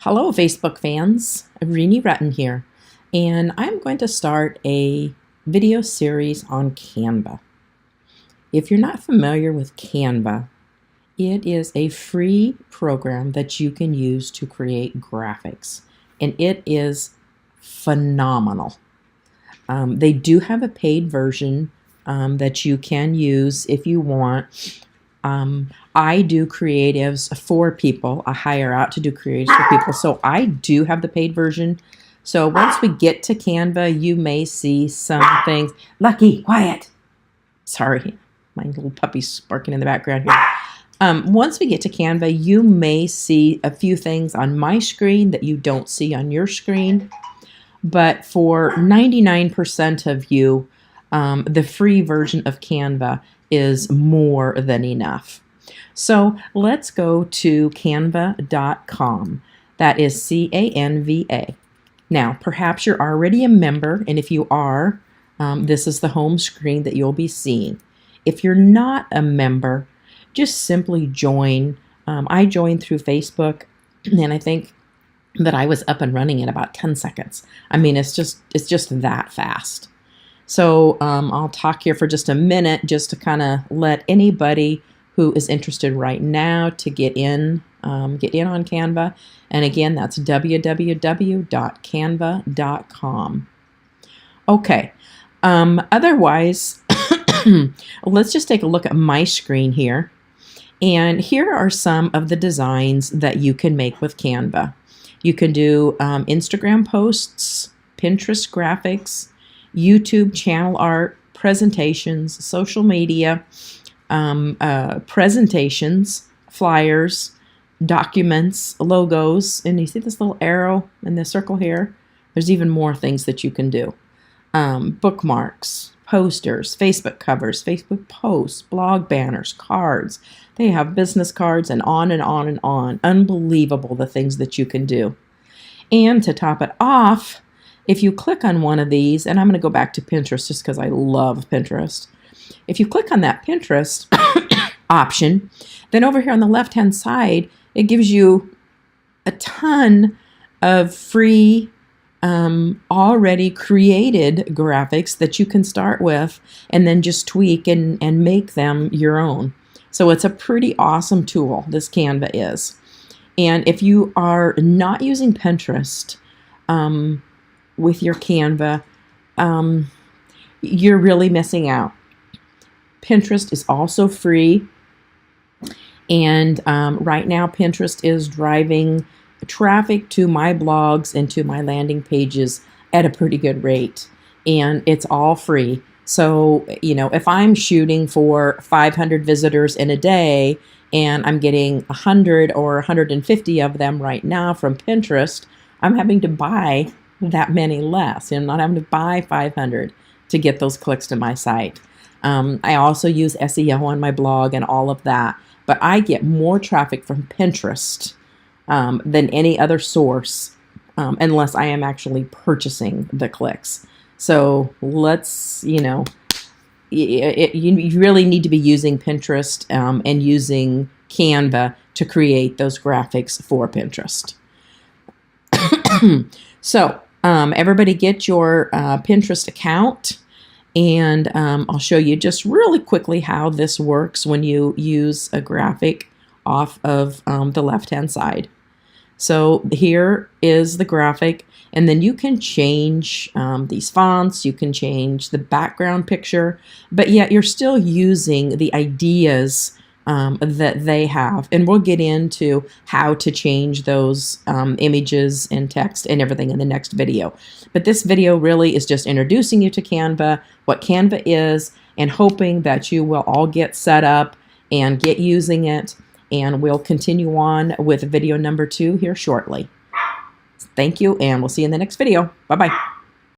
Hello, Facebook fans. Rini Rutten here, and I'm going to start a video series on Canva. If you're not familiar with Canva, it is a free program that you can use to create graphics, and it is phenomenal. They do have a paid version that you can use if you want. I do creatives for people. I hire out to do creatives for people. So I do have the paid version. So once we get to Canva, you may see some things. Lucky, quiet. Sorry, my little puppy's barking in the background here. Once we get to Canva, you may see a few things on my screen that you don't see on your screen. But for 99% of you, the free version of Canva is more than enough. So let's go to canva.com. That is C-A-N-V-A. Now, perhaps you're already a member, and if you are, this is the home screen that you'll be seeing. If you're not a member, just simply join. I joined through Facebook, and I think that I was up and running in about 10 seconds. I mean, it's just that fast. So I'll talk here for just a minute just to kind of let anybody who is interested right now to get in on Canva. And again, that's www.canva.com. Okay. Otherwise, let's just take a look at my screen here. And here are some of the designs that you can make with Canva. You can do Instagram posts, Pinterest graphics, YouTube channel art, presentations, social media, presentations, flyers, documents, logos, and you see this little arrow in the circle here? There's even more things that you can do. Bookmarks, posters, Facebook covers, Facebook posts, blog banners, cards. They have business cards and on and on and on. Unbelievable the things that you can do. And to top it off, if you click on one of these, and I'm going to go back to Pinterest just because I love Pinterest. If you click on that Pinterest option, then over here on the left-hand side, it gives you a ton of free, already created graphics that you can start with and then just tweak and make them your own. So it's a pretty awesome tool, this Canva is. And if you are not using Pinterest, with your Canva, you're really missing out. Pinterest is also free, and right now Pinterest is driving traffic to my blogs and to my landing pages at a pretty good rate, and it's all free. So, you know, if I'm shooting for 500 visitors in a day and I'm getting 100 or 150 of them right now from Pinterest, I'm having to buy that many less. I'm not having to buy 500 to get those clicks to my site. I also use SEO on my blog and all of that, but I get more traffic from Pinterest than any other source, unless I am actually purchasing the clicks. So let's, you really need to be using Pinterest and using Canva to create those graphics for Pinterest. So everybody get your Pinterest account, and I'll show you just really quickly how this works when you use a graphic off of the left-hand side. So here is the graphic, and then you can change these fonts, you can change the background picture, but yet you're still using the ideas that they have. And we'll get into how to change those images and text and everything in the next video. But this video really is just introducing you to Canva, what Canva is, and hoping that you will all get set up and get using it. And we'll continue on with video number 2 here shortly. Thank you, and we'll see you in the next video. Bye-bye.